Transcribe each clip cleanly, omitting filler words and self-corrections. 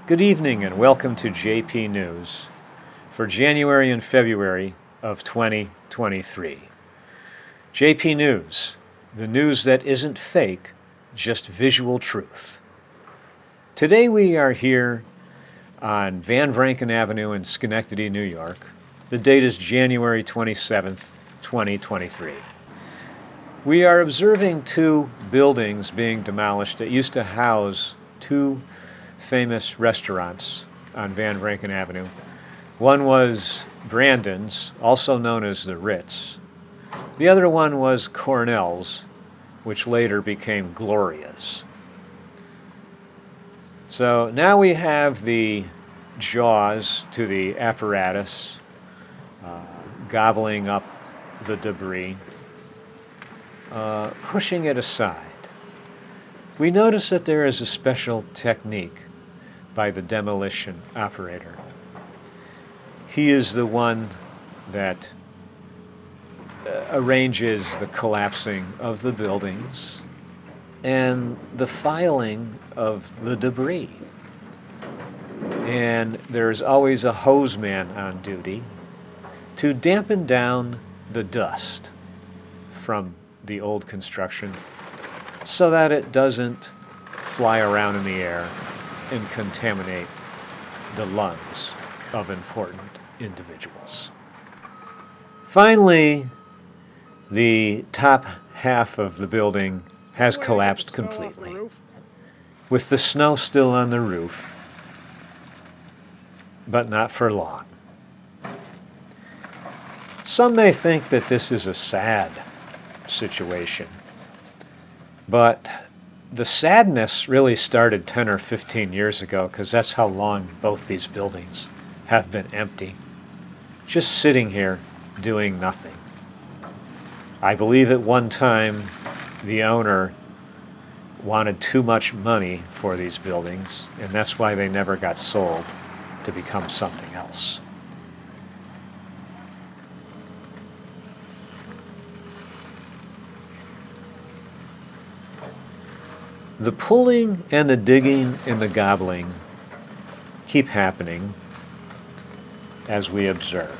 Good evening and welcome to JP News for January and February of 2023. JP News, the news that isn't fake, just visual truth. Today we are here on Van Vranken Avenue in Schenectady, New York. The date is January 27th, 2023. We are observing two buildings being demolished that used to house two famous restaurants on Van Vranken Avenue. One was Brandon's, also known as the Ritz. The other one was Cornell's, which later became Gloria's. So now we have the jaws to the apparatus, gobbling up the debris, pushing it aside. We notice that there is a special technique by the demolition operator. He is the one that arranges the collapsing of the buildings and the filing of the debris. And there's always a hose man on duty to dampen down the dust from the old construction so that it doesn't fly around in the air and contaminate the lungs of important individuals. Finally, the top half of the building has collapsed completely, with the snow still on the roof, but not for long. Some may think that this is a sad situation, but the sadness really started 10 or 15 years ago, because that's how long both these buildings have been empty, just sitting here doing nothing. I believe at one time the owner wanted too much money for these buildings, and that's why they never got sold to become something else. The pulling and the digging and the gobbling keep happening as we observe.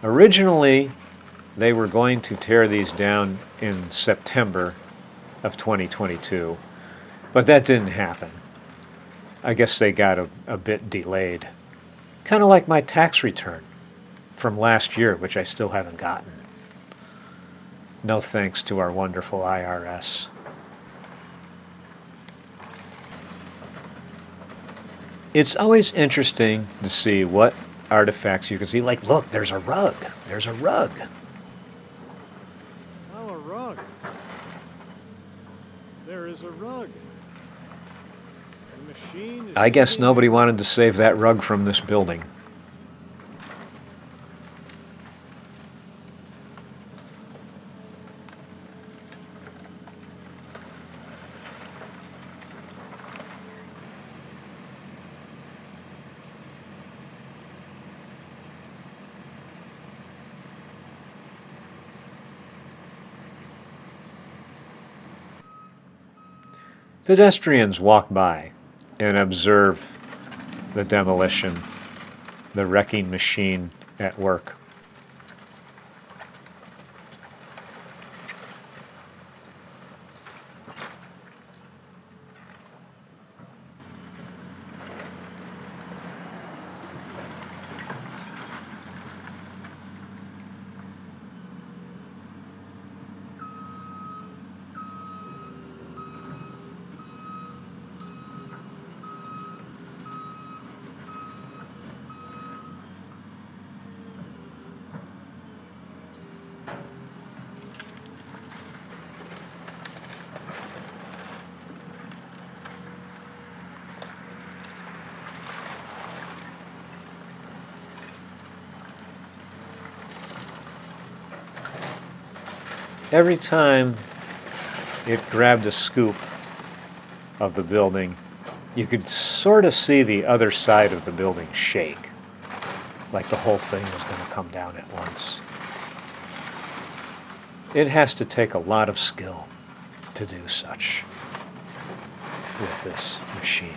Originally, they were going to tear these down in September of 2022, but that didn't happen. I guess they got a bit delayed. Kind of like my tax return from last year, which I still haven't gotten. No thanks to our wonderful IRS. It's always interesting to see what artifacts you can see. Like, look, there's a rug. There's a rug. Oh, a rug. There is a rug. The machine is... I guess nobody wanted to save that rug from this building. Pedestrians walk by and observe the demolition, the wrecking machine at work. Every time it grabbed a scoop of the building, you could sort of see the other side of the building shake, like the whole thing was going to come down at once. It has to take a lot of skill to do such with this machine.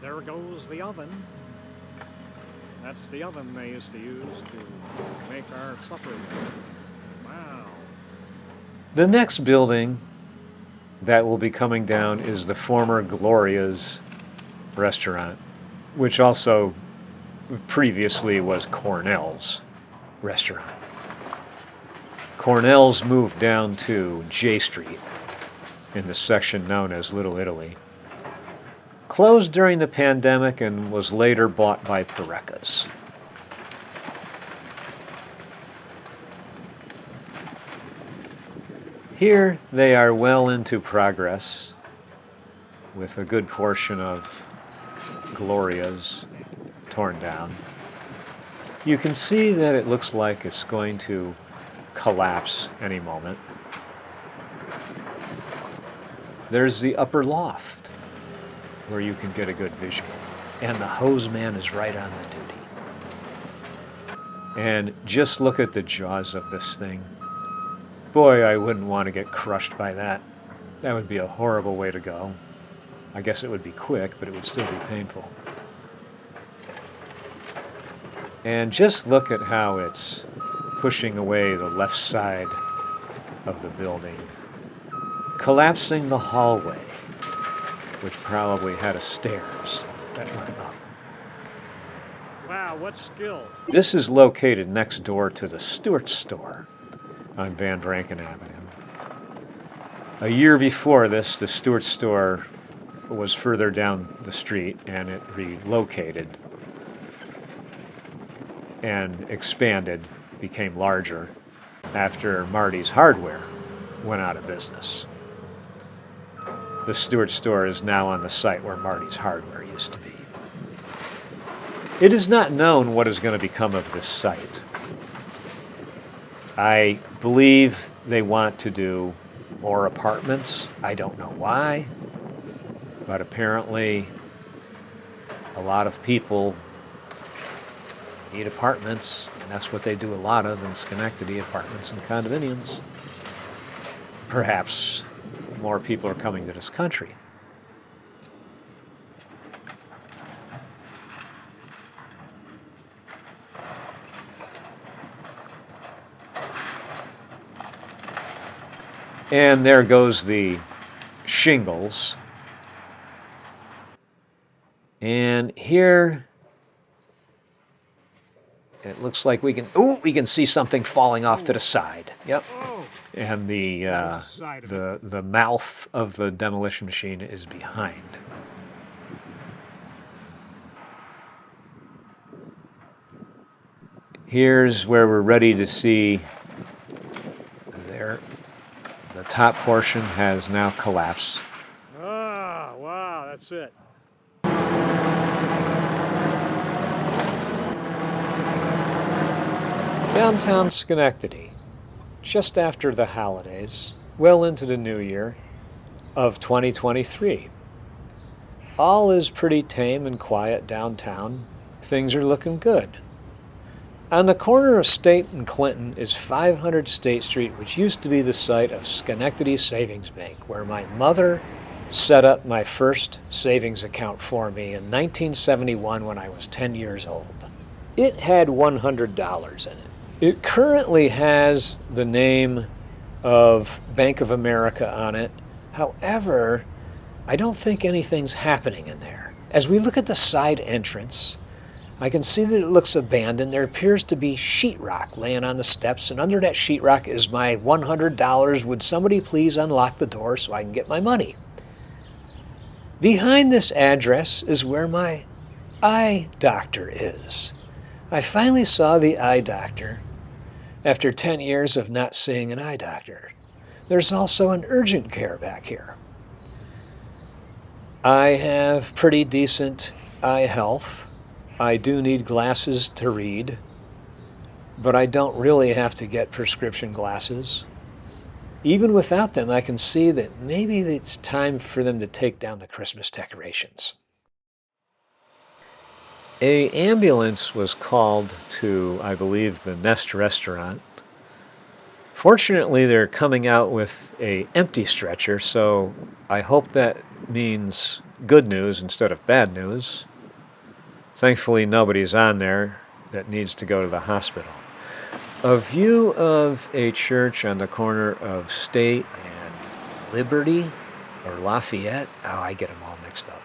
There goes the oven. That's the oven they used to use to make our supper. Wow. The next building that will be coming down is the former Gloria's restaurant, which also previously was Cornell's restaurant. Cornell's moved down to J Street in the section known as Little Italy. Closed during the pandemic and was later bought by Pareca's. Here they are well into progress with a good portion of Gloria's torn down. You can see that it looks like it's going to collapse any moment. There's the upper loft, where you can get a good visual. And the hose man is right on the duty. And just look at the jaws of this thing. Boy, I wouldn't want to get crushed by that. That would be a horrible way to go. I guess it would be quick, but it would still be painful. And just look at how it's pushing away the left side of the building, collapsing the hallway, which probably had a stairs that went up. Wow, what skill. This is located next door to the Stewart store on Van Vranken Avenue. A year before this, the Stewart store was further down the street and it relocated and expanded, became larger after Marty's Hardware went out of business. The Stewart store is now on the site where Marty's Hardware used to be. It is not known what is going to become of this site. I believe they want to do more apartments. I don't know why, but apparently a lot of people need apartments, and that's what they do a lot of in Schenectady, apartments and condominiums. Perhaps more people are coming to this country. And there goes the shingles. And here it looks like we can see something falling off to the side. Yep. Oh, And the mouth of the demolition machine is behind. Here's where we're ready to see there. The top portion has now collapsed. ah, wow, that's it. Downtown Schenectady, just after the holidays, well into the new year of 2023. All is pretty tame and quiet downtown. Things are looking good. On the corner of State and Clinton is 500 State Street, which used to be the site of Schenectady Savings Bank, where my mother set up my first savings account for me in 1971 when I was 10 years old. It had $100 in it. It currently has the name of Bank of America on it. However, I don't think anything's happening in there. As we look at the side entrance, I can see that it looks abandoned. There appears to be sheetrock laying on the steps, and under that sheetrock is my $100. Would somebody please unlock the door so I can get my money? Behind this address is where my eye doctor is. I finally saw the eye doctor after 10 years of not seeing an eye doctor. There's also an urgent care back here. I have pretty decent eye health. I do need glasses to read, but I don't really have to get prescription glasses. Even without them, I can see that maybe it's time for them to take down the Christmas decorations. An ambulance was called to, I believe, the Nest restaurant. Fortunately, they're coming out with an empty stretcher, so I hope that means good news instead of bad news. Thankfully, nobody's on there that needs to go to the hospital. A view of a church on the corner of State and Liberty, or Lafayette. Oh, I get them all mixed up.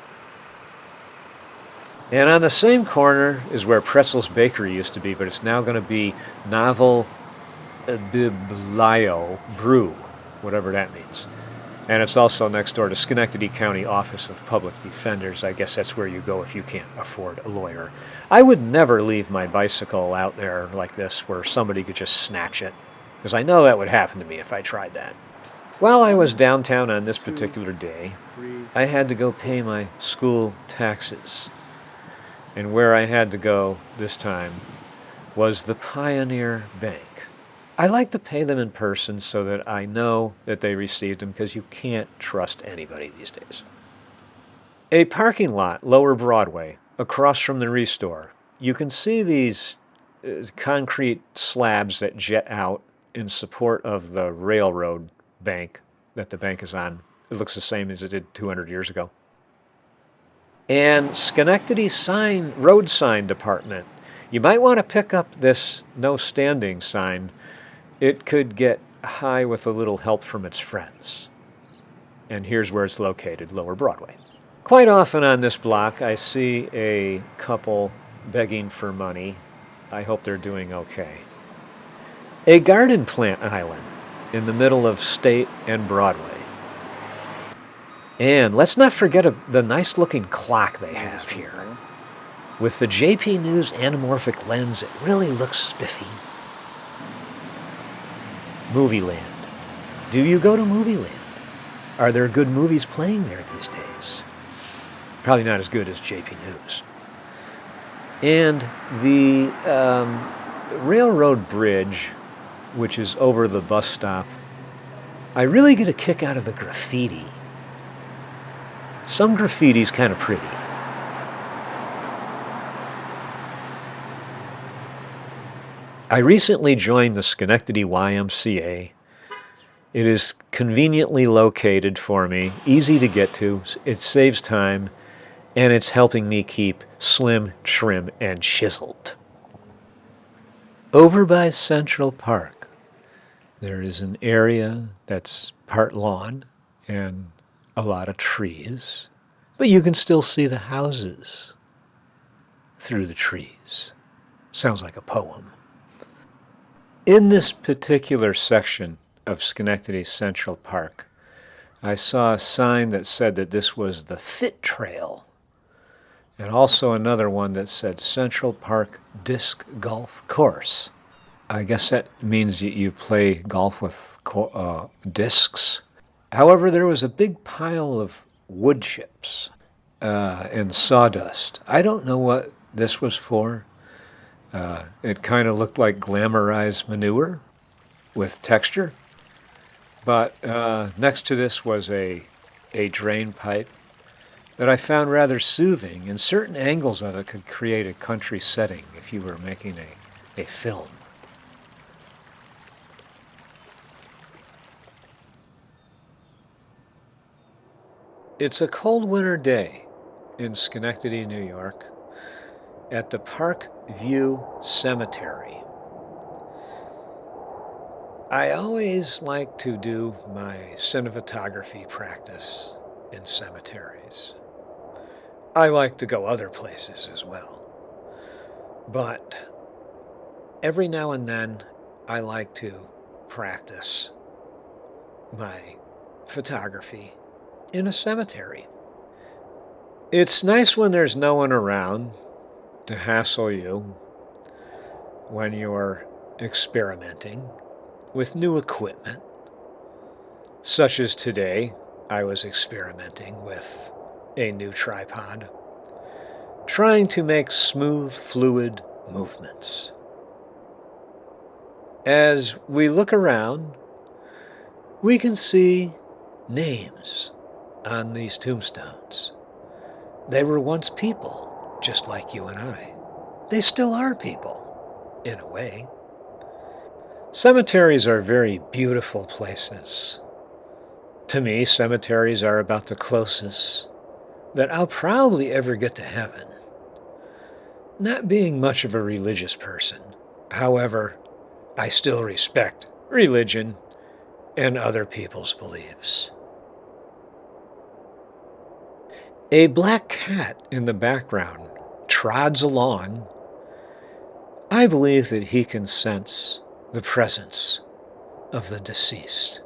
And on the same corner is where Pretzel's Bakery used to be, but it's now going to be Novel Biblio Brew, whatever that means. And it's also next door to Schenectady County Office of Public Defenders. I guess that's where you go if you can't afford a lawyer. I would never leave my bicycle out there like this where somebody could just snatch it, because I know that would happen to me if I tried that. While I was downtown on this particular day, I had to go pay my school taxes. And where I had to go this time was the Pioneer Bank. I like to pay them in person so that I know that they received them, because you can't trust anybody these days. A parking lot, Lower Broadway, across from the Restore. You can see these concrete slabs that jet out in support of the railroad bank that the bank is on. It looks the same as it did 200 years ago. And Schenectady road sign department. You might want to pick up this no standing sign. It could get high with a little help from its friends. And here's where it's located, Lower Broadway. Quite often on this block, I see a couple begging for money. I hope they're doing okay. A garden plant island in the middle of State and Broadway. And let's not forget the nice-looking clock they have here. With the JP News anamorphic lens, it really looks spiffy. Movie Land. Do you go to Movie Land? Are there good movies playing there these days? Probably not as good as JP News. And the railroad bridge, which is over the bus stop, I really get a kick out of the graffiti. Some graffiti's kind of pretty. I recently joined the Schenectady YMCA. It is conveniently located for me, easy to get to, it saves time, and it's helping me keep slim, trim, and chiseled. Over by Central Park, there is an area that's part lawn and a lot of trees, but you can still see the houses through the trees. Sounds like a poem. In this particular section of Schenectady Central Park, I saw a sign that said that this was the Fit Trail, and also another one that said Central Park Disc Golf Course. I guess that means you play golf with discs. However, there was a big pile of wood chips and sawdust. I don't know what this was for. It kind of looked like glamorized manure with texture. But next to this was a drain pipe that I found rather soothing, and certain angles of it could create a country setting if you were making a film. It's a cold winter day in Schenectady, New York, at the Parkview Cemetery. I always like to do my cinematography practice in cemeteries. I like to go other places as well. But every now and then, I like to practice my photography in a cemetery. It's nice when there's no one around to hassle you when you're experimenting with new equipment. Such as today, I was experimenting with a new tripod, trying to make smooth, fluid movements. As we look around, we can see names on these tombstones. They were once people, just like you and I. They still are people, in a way. Cemeteries are very beautiful places. To me, cemeteries are about the closest that I'll probably ever get to heaven. Not being much of a religious person, however, I still respect religion and other people's beliefs. A black cat in the background trods along. I believe that he can sense the presence of the deceased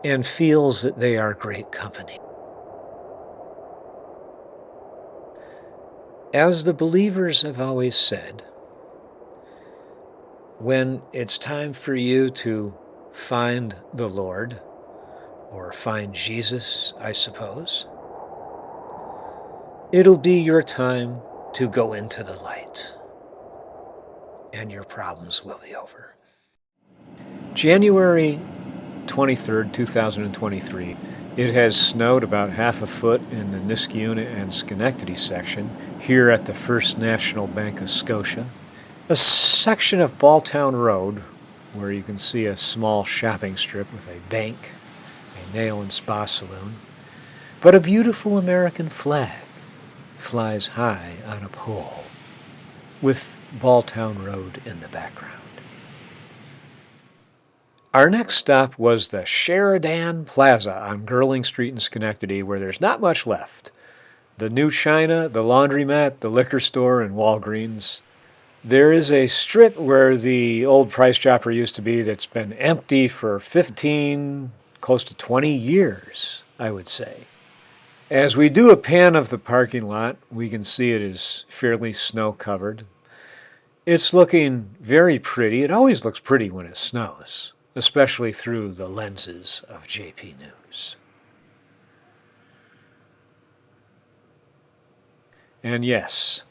and feels that they are great company. As the believers have always said, when it's time for you to find the Lord, or find Jesus, I suppose, it'll be your time to go into the light, and your problems will be over. January 23rd, 2023. It has snowed about half a foot in the Niskayuna and Schenectady section, here at the First National Bank of Scotia. A section of Balltown Road, where you can see a small shopping strip with a bank, a nail and spa saloon, but a beautiful American flag flies high on a pole, with Balltown Road in the background. Our next stop was the Sheridan Plaza on Gerling Street in Schenectady, where there's not much left. The new China, the laundromat, the liquor store, and Walgreens. There is a strip where the old Price Chopper used to be that's been empty for 15, close to 20 years, I would say. As we do a pan of the parking lot, we can see it is fairly snow-covered. It's looking very pretty. It always looks pretty when it snows, especially through the lenses of JP News. And yes,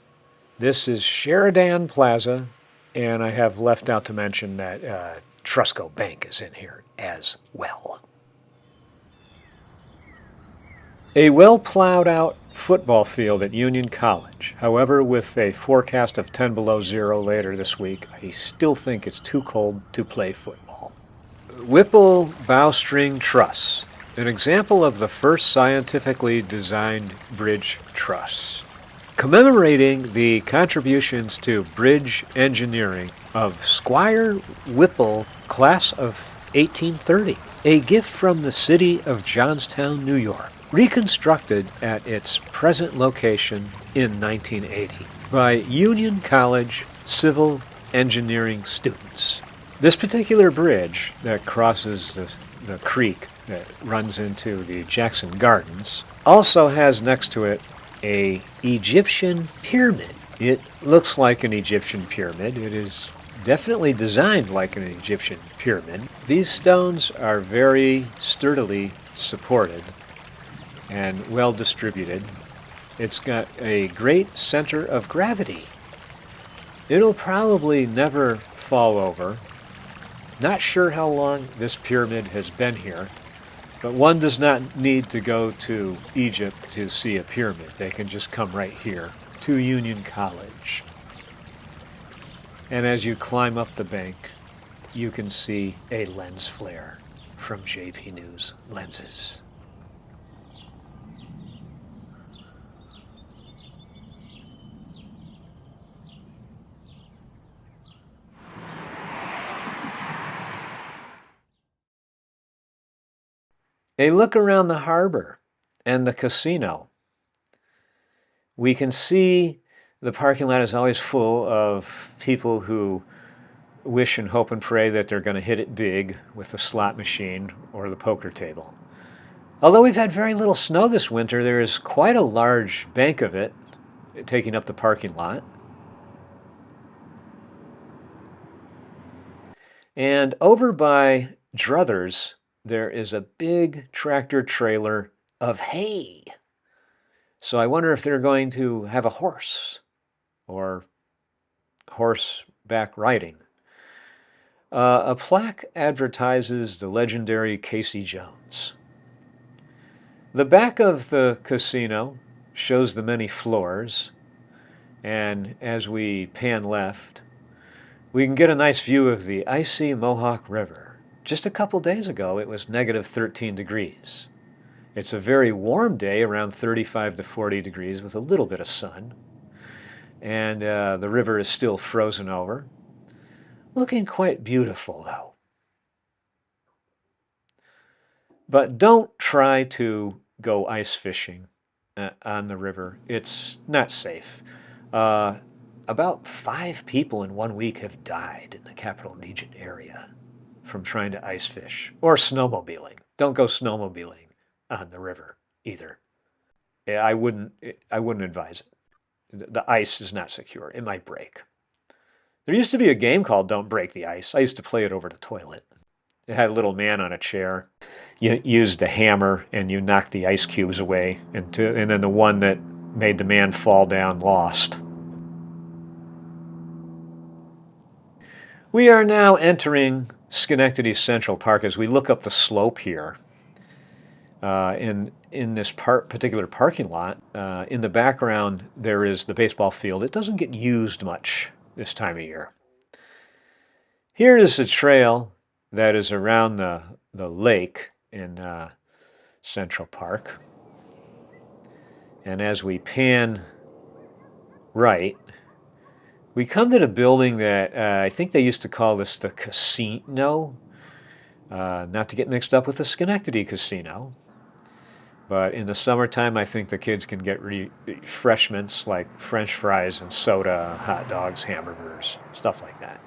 this is Sheridan Plaza, and I have left out to mention that Trusco Bank is in here as well. A well-plowed out football field at Union College. However, with a forecast of 10 below zero later this week, I still think it's too cold to play football. Whipple Bowstring Truss, an example of the first scientifically designed bridge truss, commemorating the contributions to bridge engineering of Squire Whipple, class of 1830, a gift from the city of Johnstown, New York, reconstructed at its present location in 1980 by Union College civil engineering students. This particular bridge that crosses the creek that runs into the Jackson Gardens also has next to it an Egyptian pyramid. It looks like an Egyptian pyramid. It is definitely designed like an Egyptian pyramid. These stones are very sturdily supported and well distributed. It's got a great center of gravity. It'll probably never fall over. Not sure how long this pyramid has been here, but one does not need to go to Egypt to see a pyramid. They can just come right here to Union College. And as you climb up the bank, you can see a lens flare from JP News lenses. A look around the harbor and the casino. We can see the parking lot is always full of people who wish and hope and pray that they're going to hit it big with the slot machine or the poker table. Although we've had very little snow this winter, there is quite a large bank of it taking up the parking lot. And over by Druthers, there is a big tractor trailer of hay. So I wonder if they're going to have a horse or horseback riding. A plaque advertises the legendary Casey Jones. The back of the casino shows the many floors, and as we pan left, we can get a nice view of the icy Mohawk River. Just a couple days ago, it was negative 13 degrees. It's a very warm day, around 35 to 40 degrees, with a little bit of sun. And the river is still frozen over. Looking quite beautiful, though. But don't try to go ice fishing on the river. It's not safe. About 5 people in 1 week have died in the Capital Region area from trying to ice fish or snowmobiling. Don't go snowmobiling on the river either. I wouldn't advise it. The ice is not secure. It might break. There used to be a game called Don't Break the Ice. I used to play it over the toilet. It had a little man on a chair. You used a hammer and you knocked the ice cubes away, and then the one that made the man fall down lost. We are now entering Schenectady Central Park as we look up the slope here. In this particular parking lot, in the background there is the baseball field. It doesn't get used much this time of year. Here is a trail that is around the lake in Central Park. And as we pan right, we come to the building that I think they used to call this the casino. Not to get mixed up with the Schenectady Casino. But in the summertime, I think the kids can get refreshments like French fries and soda, hot dogs, hamburgers, stuff like that.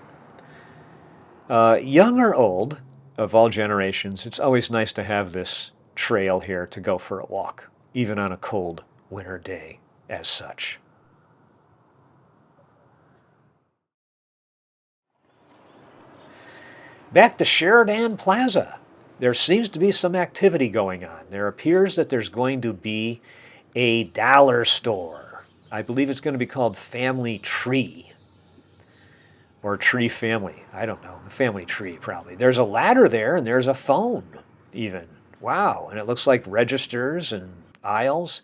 Young or old, of all generations, it's always nice to have this trail here to go for a walk, even on a cold winter day as such. Back to Sheridan Plaza. There seems to be some activity going on. There appears that there's going to be a dollar store. I believe it's going to be called Family Tree. Or Tree Family. I don't know. Family Tree, probably. There's a ladder there, and there's a phone, even. Wow. And it looks like registers and aisles.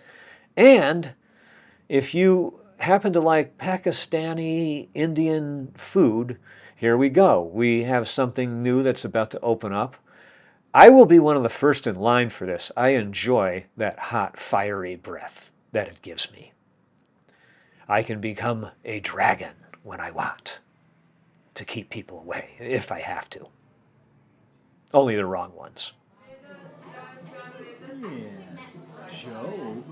And if you happen to like Pakistani Indian food, here we go. We have something new that's about to open up. I will be one of the first in line for this. I enjoy that hot, fiery breath that it gives me. I can become a dragon when I want to keep people away, if I have to. Only the wrong ones. Yeah. Job.